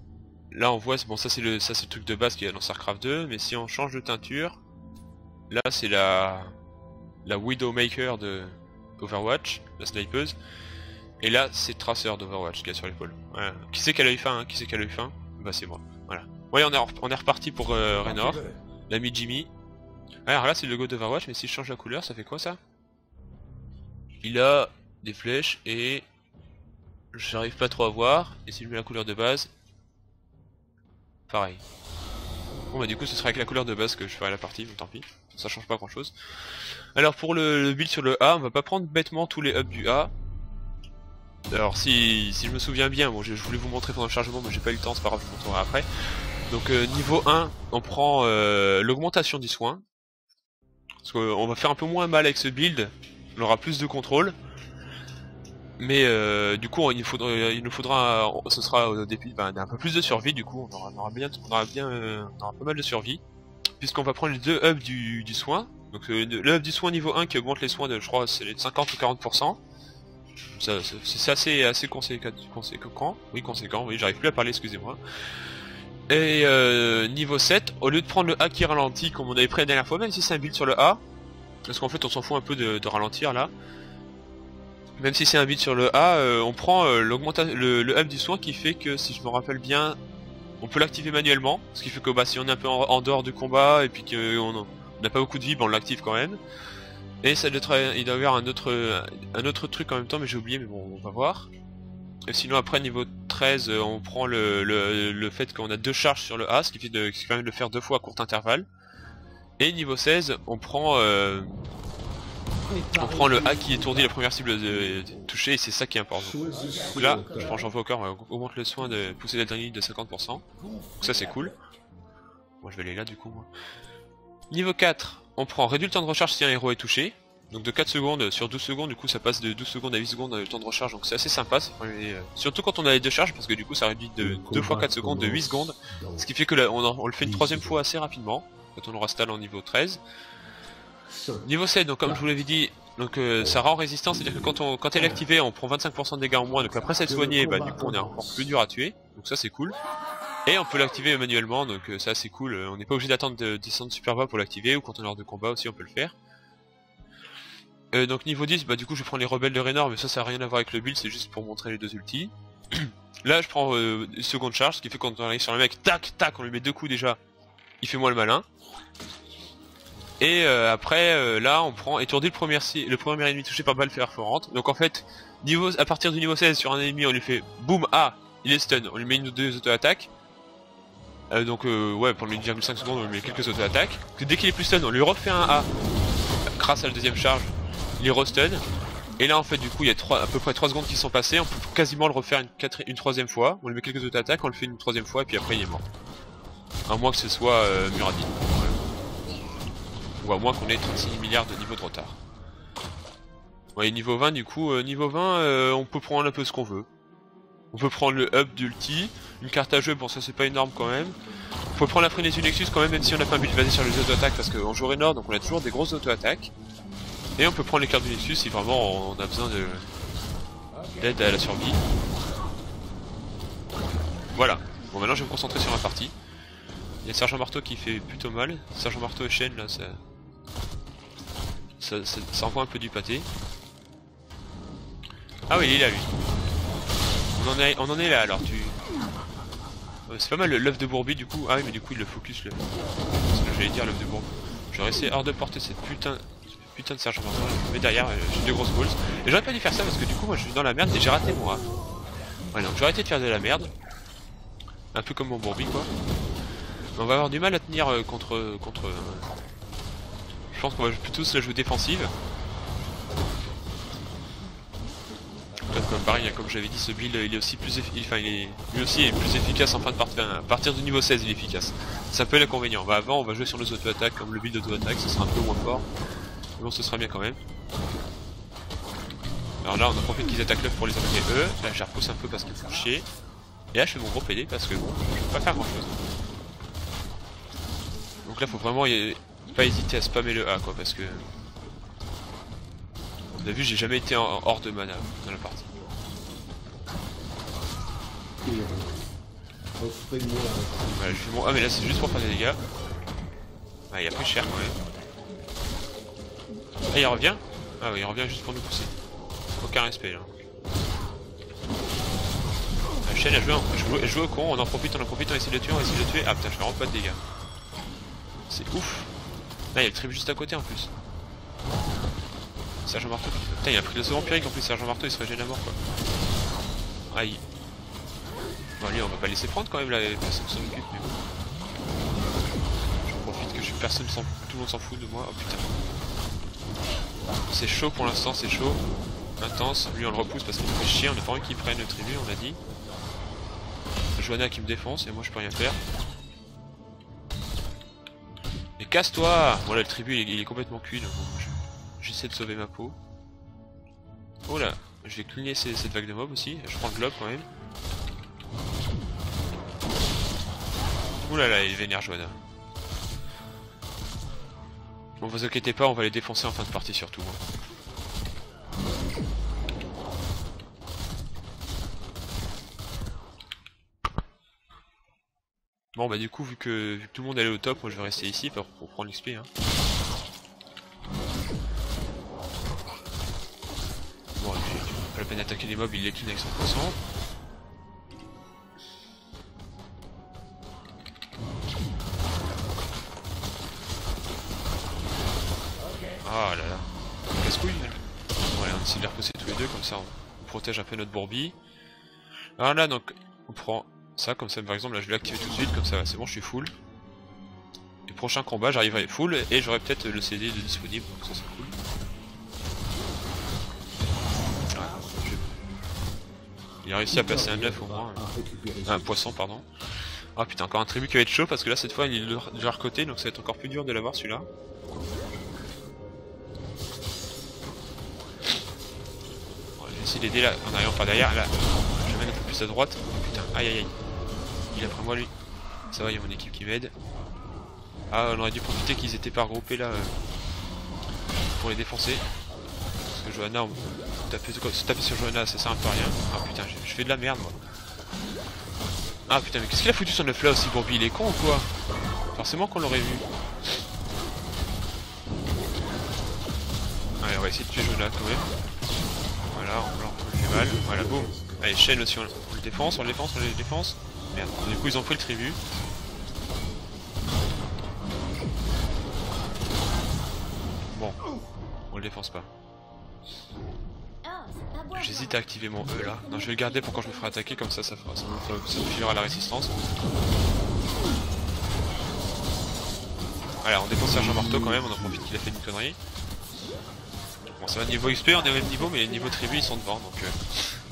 Speaker 1: Là on voit, bon ça c'est le truc de base qu'il y a dans StarCraft 2. Mais si on change de teinture, là c'est la Widowmaker de Overwatch, la snipeuse. Et là c'est Tracer d'Overwatch qu'il y a sur l'épaule. Voilà. Qui c'est qui a l'œil fin, hein? Qui c'est qui a l'œil fin? Bah c'est moi. Voilà. Ouais, on est reparti pour Raynor, l'ami Jimmy. Alors là c'est le logo d'Overwatch, mais si je change la couleur ça fait quoi ça? Il a des flèches et j'arrive pas trop à voir. Et si je mets la couleur de base, pareil. Bon bah du coup ce sera avec la couleur de base que je ferai la partie, mais tant pis, ça change pas grand chose. Alors pour le build sur le A, on va pas prendre bêtement tous les hubs du A. Alors si je me souviens bien, bon je voulais vous montrer pendant le chargement mais j'ai pas eu le temps, c'est pas grave, je vous montrerai après. Donc niveau 1, on prend l'augmentation du soin. Parce qu'on va faire un peu moins mal avec ce build, on aura plus de contrôle. Mais du coup il nous faudra, ce sera au début un peu plus de survie, du coup on aura pas mal de survie. Puisqu'on va prendre les deux hubs du soin. Donc le hub du soin niveau 1 qui augmente les soins de, je crois, c'est les 50 ou 40%. C'est assez conséquent. Oui, conséquent, oui, j'arrive plus à parler, excusez-moi. Et niveau 7, au lieu de prendre le A qui ralentit comme on avait pris la dernière fois, même si c'est un build sur le A, parce qu'en fait on s'en fout un peu de ralentir là. Même si c'est un build sur le A, on prend le hub du soin qui fait que, si je me rappelle bien, on peut l'activer manuellement. Ce qui fait que si on est un peu en dehors du combat et puis qu'on n'a pas beaucoup de vie, on l'active quand même. Et ça doit il doit y avoir un autre truc en même temps, mais j'ai oublié, mais bon, on va voir. Et sinon après niveau 13, on prend le fait qu'on a 2 charges sur le A, ce qui permet de le faire 2 fois à court intervalle. Et niveau 16, on prend le A qui étourdit la première cible touchée, et c'est ça qui est important. Donc là, je prends j'envoie au corps, on augmente le soin de pousser l'adrénaline de 50%. Donc ça c'est cool. Moi je vais aller là du coup. Moi. Niveau 4, on prend réduit le temps de recharge si un héros est touché. Donc de 4 secondes sur 12 secondes, du coup ça passe de 12 secondes à 8 secondes le temps de recharge, donc c'est assez sympa, surtout quand on a les 2 charges, parce que du coup ça réduit de 2 fois 4 secondes de 8 secondes, ce qui fait que là, on le fait une 3ème fois assez rapidement, quand on aura stall en niveau 13. Niveau 7, donc comme je vous l'avais dit, donc ça rend résistant, c'est-à-dire que quand elle est activée, on prend 25% de dégâts en moins, donc après s'être soigné, bah du coup on est encore plus dur à tuer, donc ça c'est cool. Et on peut l'activer manuellement, donc ça c'est cool, on n'est pas obligé d'attendre de descendre super bas pour l'activer, ou quand on est hors de combat aussi on peut le faire. Donc niveau 10, bah du coup je prends les rebelles de Raynor, mais ça n'a rien à voir avec le build, c'est juste pour montrer les 2 ultis. Là je prends une seconde charge, ce qui fait que quand on arrive sur le mec, tac tac, on lui met 2 coups déjà, il fait moins le malin. Et après là on prend étourdi le premier ennemi touché par balle perforante. Donc en fait, à partir du niveau 16 sur un ennemi on lui fait boum, ah, il est stun, on lui met une ou 2 auto-attaques. Ouais, pour 1,5 secondes on lui met quelques auto-attaques. Dès qu'il est plus stun on lui refait un A, grâce à la 2ème charge. Il est restun, et là en fait du coup il y a à peu près 3 secondes qui sont passées, on peut quasiment le refaire une 3ème fois, on lui met quelques auto-attaques, on le fait une 3ème fois et puis après il est mort. À moins que ce soit Muradin. Ou à moins qu'on ait 36 milliards de niveau de retard. Ouais, niveau 20 du coup, niveau 20 on peut prendre un peu ce qu'on veut. On peut prendre le hub d'ulti, une carte à jeu, bon ça c'est pas énorme quand même. On peut prendre la frénésie Nexus quand même si on a pas un build basé sur les auto-attaques, parce qu'on joue Raynor donc on a toujours des grosses auto-attaques. Et on peut prendre les cartes du Nexus si vraiment on a besoin d'aide à la survie. Voilà. Bon maintenant je vais me concentrer sur ma partie. Il y a Sergent Marteau qui fait plutôt mal. Sergent Marteau et Chaîne là ça envoie un peu du pâté. Ah oui il est là lui. On en est là alors tu... c'est pas mal l'œuf de Bourbi du coup. Ah oui mais du coup il le focus le... C'est ce que j'allais dire l'œuf de Bourbi. Je vais rester hors de portée cette putain de Sergent Marteau, mais derrière j'ai 2 grosses balls. Et j'aurais pas dû faire ça parce que du coup moi je suis dans la merde et j'ai raté mon A. Ouais donc j'ai arrêté de faire de la merde. Un peu comme mon Bourbi quoi. Mais on va avoir du mal à tenir contre... Je pense qu'on va plutôt se la jouer défensive. Comme pareil, comme j'avais dit, ce build il est aussi plus lui aussi est plus efficace en fin de partie. À partir du niveau 16 il est efficace. C'est un peu l'inconvénient. Bah, avant on va jouer sur nos auto-attaques, comme le build auto-attaque, ce sera un peu moins fort. Mais bon ce sera bien quand même. Alors là on en profite qu'ils attaquent l'œuf pour les attaquer eux. Là je repousse un peu parce qu'ils font chier. Et là je fais mon gros PD parce que bon, je peux pas faire grand chose. Donc là faut vraiment pas hésiter à spammer le A quoi, parce que... Vous avez vu j'ai jamais été hors de mana dans la partie. Voilà, je fais mon... Ah mais là c'est juste pour faire des dégâts. Ah il a pris cher quand même. Ah il revient. Ah oui il revient juste pour nous pousser. Aucun respect là. La chaîne a joué au con, on en profite, on essaie de le tuer, Ah putain je fais vraiment pas de dégâts. C'est ouf. Là il y a le tribut juste à côté en plus. Sergent Marteau. Putain il a pris le second Pyrrhic en plus, Sergent Marteau il se régène à mort quoi. Aïe. Bon allez on va pas laisser prendre quand même là, personne s'en occupe mais bon. Je profite que tout le monde s'en fout de moi, oh putain. C'est chaud pour l'instant, c'est chaud. Intense, lui on le repousse parce qu'il me fait chier, on a pas envie qu'il prenne le tribut, on a dit. Johanna qui me défonce et moi je peux rien faire. Mais casse-toi! Bon là le tribut il est complètement cuit donc j'essaie de sauver ma peau. Oh là, je vais cligner cette vague de mobs aussi, je prends le globe quand même. Ouh là là, il vénère Johanna. Bon vous inquiétez pas, on va les défoncer en fin de partie surtout. Bon bah du coup vu que tout le monde allait au top, moi je vais rester ici pour prendre l'XP hein. Bon j'ai pas la peine d'attaquer les mobs, il les clean avec son poisson. Ah là là, casse-couille. Voilà, on essaie de les repousser tous les deux, comme ça on protège un peu notre Bourbi. Alors là donc, On prend ça comme ça par exemple, là je vais l'activer tout de suite, comme ça c'est bon je suis full. Et prochain combat j'arriverai full et j'aurai peut-être le CD de disponible, donc ça c'est cool. Ouais, il a réussi à passer un œuf au moins. Un poisson pardon. Ah putain, encore un tribut qui va être chaud parce que là cette fois il est de leur côté donc ça va être encore plus dur de l'avoir celui-là. Bon, je vais essayer d'aider là en arrivant par derrière, là je vais mettre un peu plus à droite. Oh, putain, aïe aïe aïe. Il est après moi lui. Ça va, il y a mon équipe qui m'aide. Ah, on aurait dû profiter qu'ils étaient pas regroupés là pour les défoncer. Parce que Johanna, se taper sur Johanna ça sert un peu à rien. Ah putain, je fais de la merde moi. Ah putain, mais qu'est-ce qu'il a foutu son œuf là aussi, Bourbi? Il est con ou quoi? Forcément qu'on l'aurait vu. Allez, on va essayer de tuer Johanna quand même. Voilà, on lui fait mal. Voilà, boum. Allez, Shen aussi, on le défonce, on le défonce, on le défonce. Merde, du coup ils ont pris le tribut. Bon, on le défonce pas. J'hésite à activer mon E là. Non, je vais le garder pour quand je me ferai attaquer, comme ça, ça me filera la résistance. Voilà, on défonce Sergent Marteau quand même, on en profite qu'il a fait une connerie. Bon, ça va niveau XP, on est au même niveau, mais les niveaux tribu ils sont devant, donc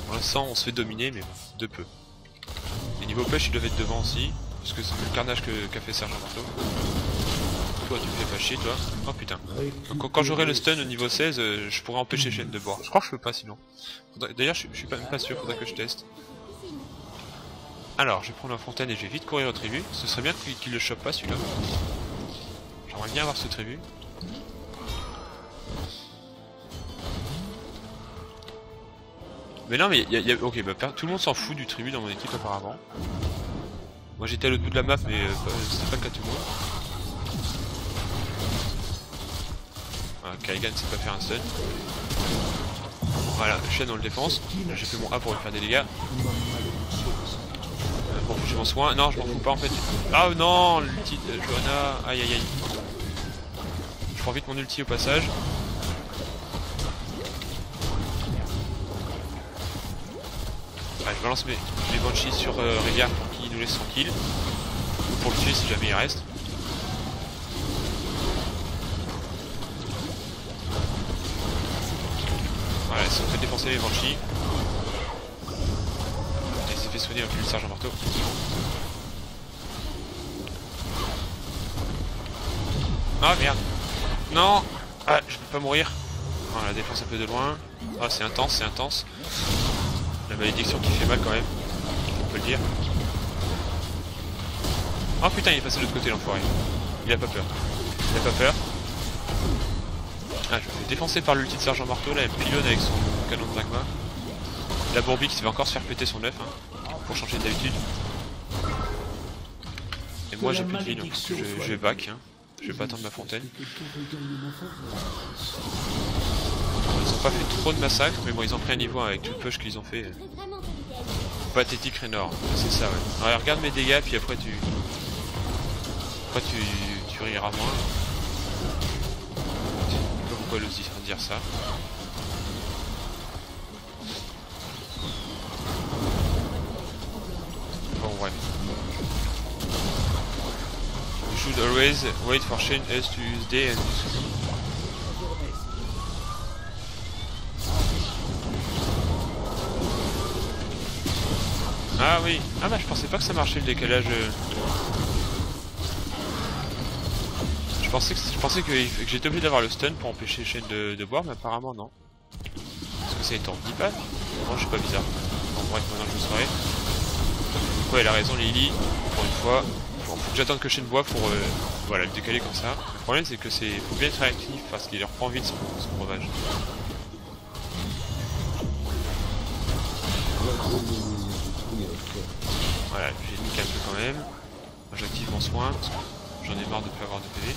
Speaker 1: pour l'instant on se fait dominer, mais bon, de peu. Les niveaux pêche ils doivent être devant aussi, parce que c'est le carnage qu'a fait Sergent Marteau. Toi tu me fais pas chier toi. Oh putain. Donc quand j'aurai le stun au niveau 16, je pourrai empêcher Shen de boire. Je crois que je peux pas sinon. D'ailleurs je suis même pas sûr, faudrait que je teste. Alors je vais prendre la fontaine et je vais vite courir au tribut. Ce serait bien qu'il le chope pas celui-là. J'aimerais bien avoir ce tribut. Mais non mais ok bah tout le monde s'en fout du tribut dans mon équipe apparemment. Moi j'étais à l'autre bout de la map mais c'était pas le cas de tout le monde. Kaigan sait pas faire un stun. Voilà, Shen on le défonce. J'ai fait mon A pour lui faire des dégâts. Bon, j'ai mon soin. Non, je m'en fous pas en fait. Ah non, l'ulti de Johanna. Aïe aïe aïe. Je prends vite mon ulti au passage. Ah, je balance mes Banshees sur Rivière pour qu'il nous laisse tranquille. Ou pour le tuer si jamais il reste. Voilà, ils se sont fait défoncer les Banshees. Et il s'est fait soigner avec le Sergent Marteau. Ah merde. Non. Ah, je peux pas mourir. Ah, la défense un peu de loin. Ah, c'est intense, c'est intense. La malédiction qui fait mal quand même. On peut le dire. Oh putain, il est passé de l'autre côté l'enfoiré. Il a pas peur. Il a pas peur. Ah, je me fais défoncer par l'ulti de Sergent Marteau, là, elle pilonne avec son canon de magma. La Bourbi qui va encore se faire péter son œuf, hein, pour changer d'habitude. Et moi j'ai plus de vie, donc je vais back, hein. Je vais pas attendre ma fontaine. Ils ont pas fait trop de massacres, mais bon, ils ont pris un niveau avec tout le push qu'ils ont fait. Pathétique Raynor, c'est ça, ouais. Alors, regarde mes dégâts, puis après tu riras moins. Pourquoi le dire ça? Bon ouais. You should always wait for Shen S to use day and ah oui. Ah bah je pensais pas que ça marchait le décalage. Je pensais que j'étais obligé d'avoir le stun pour empêcher Shen de boire, mais apparemment non. Est-ce que ça étourdit pas? Non, je suis pas bizarre. Bon, bref, maintenant je le saurai. Ouais, elle a raison, Lily, pour une fois. Bon, faut que j'attende que Shen boive pour voilà, le décaler comme ça. Le problème, c'est que faut bien être réactif parce qu'il reprend vite son breuvage. Voilà, j'ai niqué un peu quand même. Moi, j'active mon soin. J'en ai marre de ne pas avoir de PV.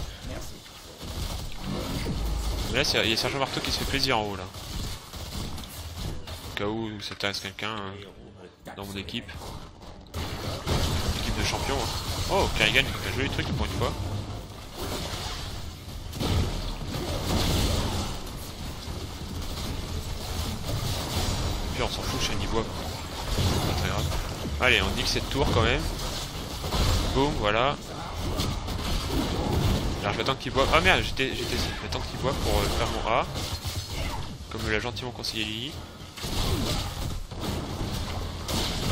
Speaker 1: Mais là, il y a Sergent Marteau qui se fait plaisir en haut là. Au cas où ça t'intéresse quelqu'un dans mon équipe. Équipe de champion. Hein. Oh, Karigan il fait un joli truc pour une fois. Et puis on s'en fout, chez niveau. Pas très grave. Allez, on nique cette tour quand même. Boum, voilà. Alors je vais attendre qu'il boive. Ah merde, je vais attendre qu'il boive pour faire mon A. Comme me l'a gentiment conseillé Lily.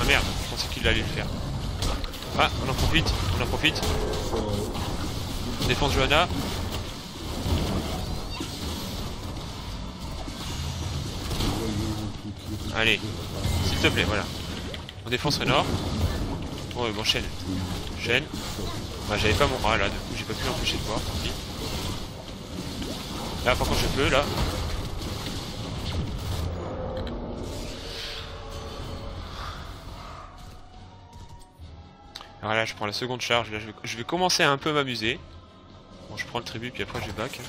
Speaker 1: Ah merde, je pensais qu'il allait le faire. Ah, on en profite, on en profite. Défense Johanna. Allez, s'il te plaît, voilà. On défonce Raynor. Oh, bon, chaîne. Chaîne. Bah, j'avais pas mon A là, du coup, j'ai pas pu l'empêcher de voir, tant pis. Là, par contre, je peux, là. Alors là, je prends la seconde charge. Là, je vais commencer à un peu m'amuser. Bon, je prends le tribut, puis après, je back.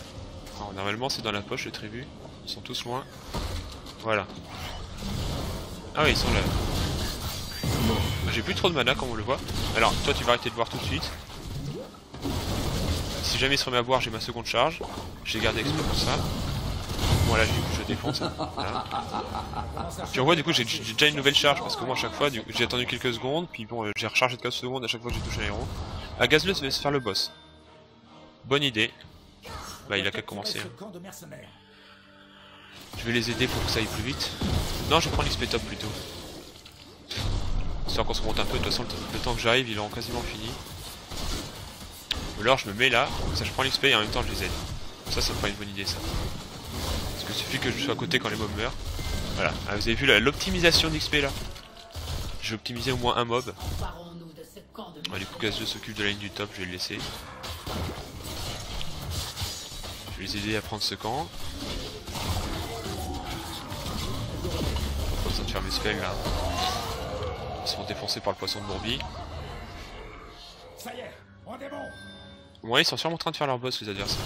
Speaker 1: Alors, normalement, c'est dans la poche, le tribut. Ils sont tous loin. Voilà. Ah oui, ils sont là. J'ai plus trop de mana, comme on le voit. Alors, toi, tu vas arrêter de voir tout de suite. Si jamais il se remet à boire, j'ai ma seconde charge. J'ai gardé exprès pour ça. Bon, là, du coup, je défonce. Voilà. Puis on voit, du coup, j'ai déjà une nouvelle charge. Parce que moi, à chaque fois, j'ai attendu quelques secondes. Puis bon, j'ai rechargé de 15 secondes à chaque fois que j'ai touché un héros. Ah, Gazleus va se faire le boss. Bonne idée. Bah, il a qu'à commencer. Je vais les aider pour que ça aille plus vite. Non, je prends l'XP top plutôt. Histoire qu'on se monte un peu. De toute façon, le temps que j'arrive, ils ont quasiment fini. Ou alors, je me mets là. Comme ça, je prends l'XP et en même temps, je les aide. Ça me fera une bonne idée, ça. Parce que suffit que je sois à côté quand les mobs meurent. Voilà. Ah, vous avez vu l'optimisation d'XP là. J'ai optimisé au moins un mob. Ah, du coup, Gazeux s'occupe de la ligne du top. Je vais le laisser. Je vais les aider à prendre ce camp. Pas besoin de faire mes spells là. Ils sont défoncés par le poisson de Bourbi.
Speaker 3: Ça y est, on est bon.
Speaker 1: Ouais, ils sont sûrement en train de faire leur boss les adversaires.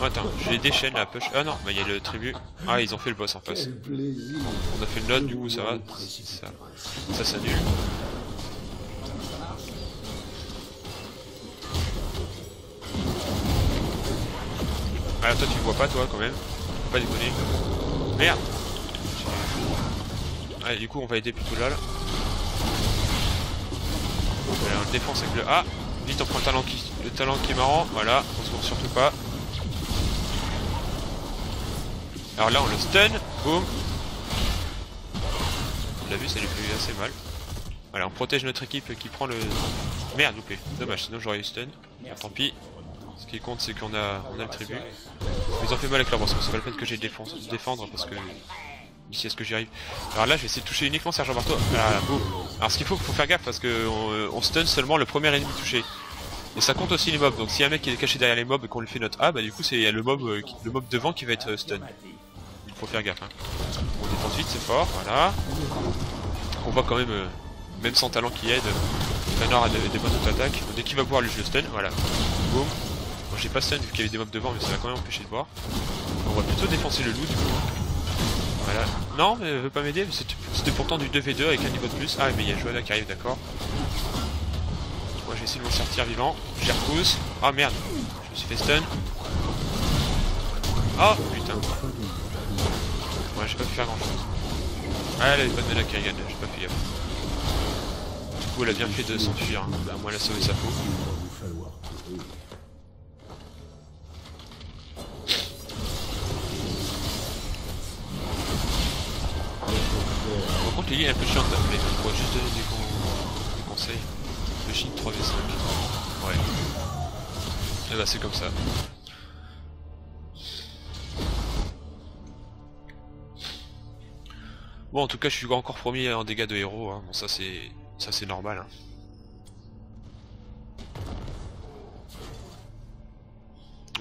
Speaker 1: Oh, attends, je les déchaîne la push. Ah non, bah il y a le tribut. Ah, ils ont fait le boss en face. On a fait une note, du coup ça va. Ça s'annule. Ah, toi tu le vois pas, toi quand même. Faut pas déconner. Merde. Allez, du coup on va aider plutôt là. Voilà, on le défonce avec le A. Vite, on prend le talent qui est marrant. Voilà, on se moque surtout pas. Alors là, on le stun. Boum. On l'a vu, ça lui fait assez mal. Voilà, on protège notre équipe qui prend le... Merde, loupé. Dommage, sinon j'aurais eu stun. Bon, tant pis. Ce qui compte, c'est qu'on a le tribut. Ils ont fait mal avec leur boss. C'est pas la peine que j'ai de défendre parce que... Ici, est-ce que j'y arrive? Alors là, je vais essayer de toucher uniquement Sergent Barto. Ah, boum. Alors ce qu'il faut faire gaffe parce que on stun seulement le premier ennemi touché. Et ça compte aussi les mobs. Donc si un mec qui est caché derrière les mobs et qu'on lui fait notre A, bah du coup c'est le mob devant qui va être stun. Il faut faire gaffe. Hein. On défonce vite, c'est fort. Voilà. On voit quand même, même sans talent qui aide, Raynor a des bonnes auto-attaques. Dès qu'il va boire, lui je le stun. Voilà. Boum. Bon, j'ai pas stun vu qu'il y avait des mobs devant, mais ça va quand même empêcher de boire. On va plutôt défoncer le loup du coup. Voilà. Non, mais elle veut pas m'aider, c'était pourtant du 2v2 avec un niveau de plus. Ah, mais il y a Johanna qui arrive, d'accord. Moi, j'ai essayé de m'en sortir vivant. Je les repousse. Ah, merde. Je me suis fait stun. Oh, putain. Ouais, j'ai pas pu faire grand chose. Ah, elle avait pas de mana Kerrigan, j'ai pas fait gaffe. Du coup, elle a bien fait de s'enfuir. Hein. Bah, moi, elle a sauvé sa peau. Par contre, Lily est un peu chiante, mais on pourrait juste donner des conseils. Le Shin 3v5. Ouais. Et bah, c'est comme ça. Bon, en tout cas, je suis encore premier en dégâts de héros. Hein. Bon, ça c'est normal. Hein.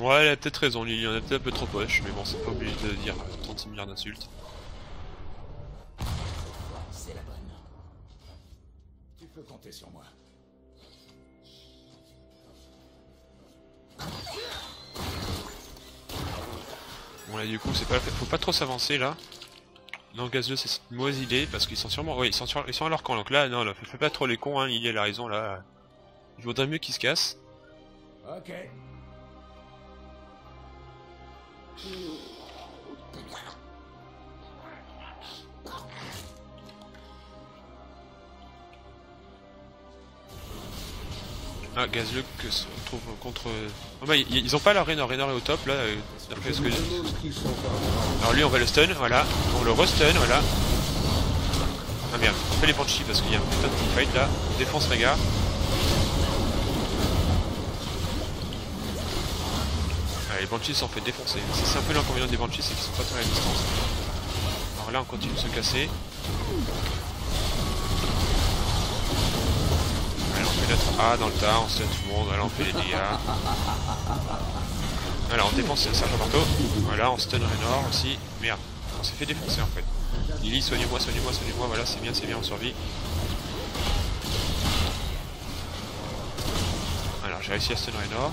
Speaker 1: Ouais, elle a peut-être raison, Lily, on a peut-être un peu trop poche, mais bon, c'est pas obligé de dire 36 milliards d'insultes.
Speaker 2: C'est la bonne.
Speaker 3: Tu peux compter sur moi.
Speaker 1: Bon là du coup c'est pas faut pas trop s'avancer là. Non, Gazeux c'est une mauvaise idée parce qu'ils sont sûrement... Oui, ils sont à leur camp, donc là, non, là, fais pas trop les cons, hein, Lily a la raison là. Il vaudrait mieux qu'ils se cassent.
Speaker 3: Ok.
Speaker 1: Ah, Gazlug que se retrouve contre... Oh bah, ils ont pas la Raynor, Raynor est au top là, d'après ce que... Alors lui on va le stun, voilà, on le restun, voilà. Ah merde, on fait les Banshees parce qu'il y a un putain de teamfight là, on défonce Rhaegar. Ah, les Banshees s'en fait défoncer, c'est un peu l'inconvénient des Banshees, c'est qu'ils sont pas très à distance. Alors là on continue de se casser. Allez, on fait notre A dans le tas, on stun tout le monde, voilà on fait les dégâts. Voilà, on défonce Sergent Marteau. Voilà, on stun Raynor aussi. Merde, on s'est fait défoncer en fait. Lily, soignez-moi, soignez-moi, soignez-moi. Voilà, c'est bien, on survit. Alors, j'ai réussi à stun Raynor.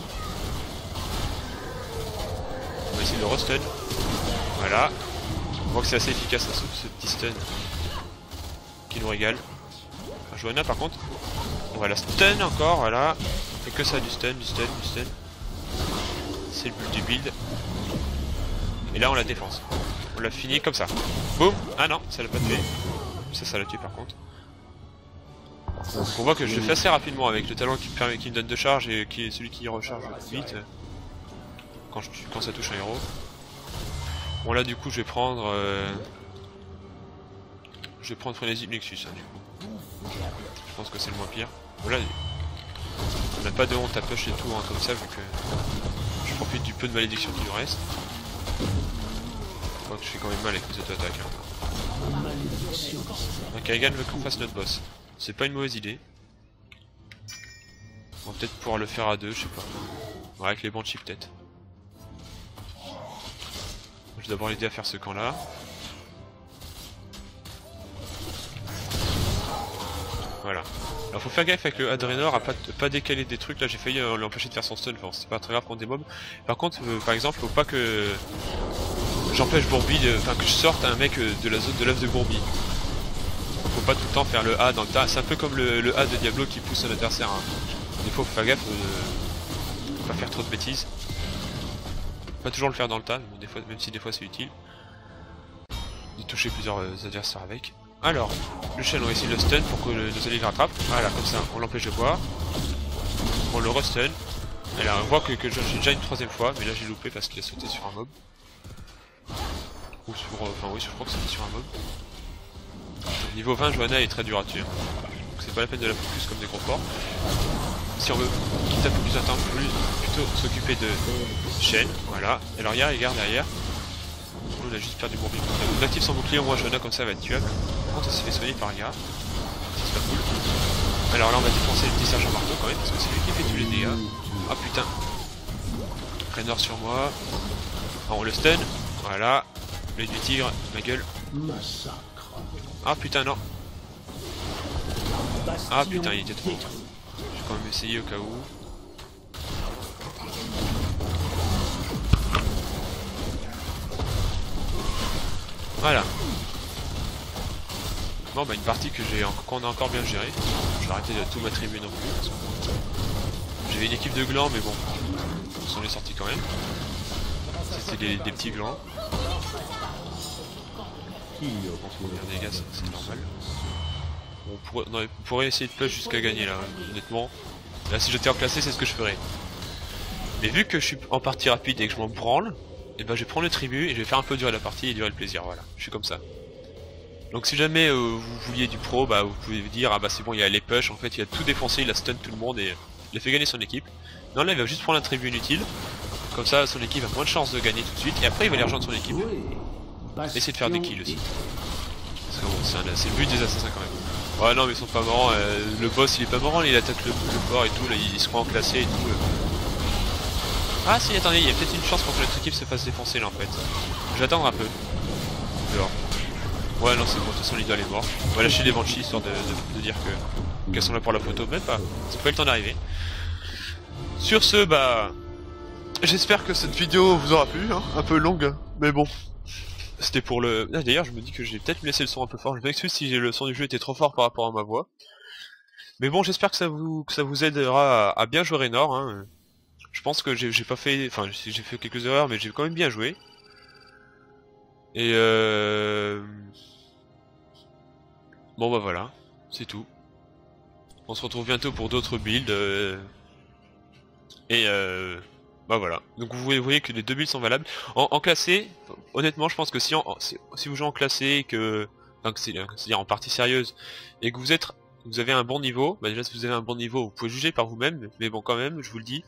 Speaker 1: On va essayer de le restun. Voilà. On voit que c'est assez efficace hein, ce petit stun qui nous régale. Johanna par contre, on va la stun encore, voilà. On fait que ça, du stun, du stun, du stun. C'est le but du build. Et là on la défonce. On l'a fini comme ça. Boum. Ah non, ça l'a pas tué. Ça l'a tué par contre. Donc on voit que je le fais assez rapidement avec le talent qui me donne de charge et qui est celui qui recharge vite quand ça touche un héros. Bon là du coup je vais prendre Frénésie de Nexus hein, du coup. Je pense que c'est le moins pire. Bon, là on n'a pas de honte à push et tout hein, comme ça vu que je profite du peu de malédiction qui nous reste. Je crois que je fais quand même mal avec les auto-attaques. Hein. Donc Kerrigan veut qu'on fasse notre boss. C'est pas une mauvaise idée. On va peut-être pouvoir le faire à deux, je sais pas. Ouais, avec les Banshees peut-être. Je vais d'abord l'aider à faire ce camp là. Voilà. Alors faut faire gaffe avec le Draenor à pas décaler des trucs. Là j'ai failli l'empêcher de faire son stun. Enfin, c'est pas très grave contre des mobs. Par contre, par exemple, faut pas que j'empêche Bourbi, enfin que je sorte un mec de la zone de l'œuf de Bourbi. Faut pas tout le temps faire le A dans le tas. C'est un peu comme le A de Diablo qui pousse un adversaire. Hein. Des fois faut faire gaffe, pas faire trop de bêtises. Pas toujours le faire dans le tas, mais des fois, même si des fois c'est utile. De toucher plusieurs adversaires avec. Alors, le chêne on va essayer de le stun pour que nos alliés le rattrapent. Voilà, comme ça, on l'empêche de boire. On le restun. Et là, on voit que j'ai déjà une troisième fois, mais là j'ai loupé parce qu'il a sauté sur un mob. Ou sur. Enfin, oui, je crois que c'était sur un mob. Niveau 20, Johanna est très dur à tuer. Donc c'est pas la peine de la focus comme des gros forts. Si on veut quitte à focus un temps plutôt s'occuper de Shen, voilà. Alors il y a Rhaegar derrière. On a juste perdu Bourbi. On active son bouclier, au moins Johanna comme ça va être tuable. Par contre on s'est fait soigner par Rhaegar. C'est pas cool. Alors là on va défoncer le petit sergent marteau quand même, parce que c'est lui qui fait tous les dégâts. Ah putain. Raynor sur moi. Alors on le stun. Voilà. L'œil du tigre, ma gueule. Ah putain non. Ah putain il était trop. Je vais quand même essayer au cas où. Voilà. Bon bah une partie qu'on a encore bien gérée. Je vais arrêter de tout m'attribuer non plus. J'avais une équipe de glands mais bon. On s'en est sorti quand même. C'était des petits glands. Regardez les gars, c'est normal. On pourrait essayer de push jusqu'à gagner là, honnêtement. Là si j'étais en classé c'est ce que je ferais. Mais vu que je suis en partie rapide et que je m'en branle, et ben je vais prendre le tribut et je vais faire un peu durer la partie et durer le plaisir, voilà. Je suis comme ça. Donc si jamais vous vouliez du pro, bah vous pouvez vous dire ah bah c'est bon il y a les push, en fait il a tout défoncé, il a stun tout le monde et il a fait gagner son équipe. Non là il va juste prendre un tribut inutile. Comme ça son équipe a moins de chances de gagner tout de suite et après il va aller rejoindre son équipe. Essayer de faire des kills aussi. Parce que bon, c'est le but des assassins quand même. Ouais non mais ils sont pas marrants, le boss il est pas marrant, il attaque le fort et tout, là il se croit enclassé et tout. Ah si attendez, il y a peut-être une chance pour que notre équipe se fasse défoncer là en fait. Je vais attendre un peu. Dehors. Ouais non c'est bon, de toute façon l'idole est mort. On va lâcher les Banshees histoire de dire qu'elles sont là pour la photo, même pas. Ça pas eu le temps d'arriver. Sur ce bah... J'espère que cette vidéo vous aura plu, hein, un peu longue, mais bon. C'était pour le... Ah, d'ailleurs je me dis que j'ai peut-être laissé le son un peu fort, je m'excuse si le son du jeu était trop fort par rapport à ma voix. Mais bon j'espère que ça vous aidera à bien jouer Raynor, hein. Je pense que j'ai pas fait... Enfin j'ai fait quelques erreurs mais j'ai quand même bien joué. Et bon bah voilà, c'est tout. On se retrouve bientôt pour d'autres builds. Et bah voilà. Donc vous voyez que les deux builds sont valables. En classé, honnêtement, je pense que si vous jouez en classé, et que, enfin, c'est-à-dire en partie sérieuse, et que vous avez un bon niveau, bah déjà si vous avez un bon niveau, vous pouvez juger par vous-même, mais bon quand même, je vous le dis,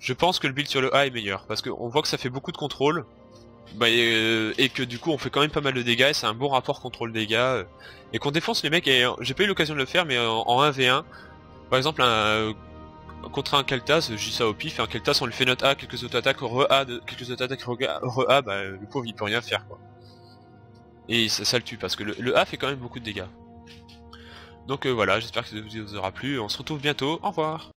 Speaker 1: je pense que le build sur le A est meilleur, parce qu'on voit que ça fait beaucoup de contrôle, bah, et que du coup on fait quand même pas mal de dégâts, et c'est un bon rapport contrôle-dégâts, et qu'on défonce les mecs, et j'ai pas eu l'occasion de le faire, mais en 1v1, par exemple contre un Keltas, je dis ça au pif, un Keltas on lui fait notre A, quelques autres attaques, re-A, quelques autres attaques, re-A, bah le pauvre il peut rien faire quoi. Et ça le tue, parce que le A fait quand même beaucoup de dégâts. Donc voilà, j'espère que cette vidéo vous aura plu, on se retrouve bientôt, au revoir.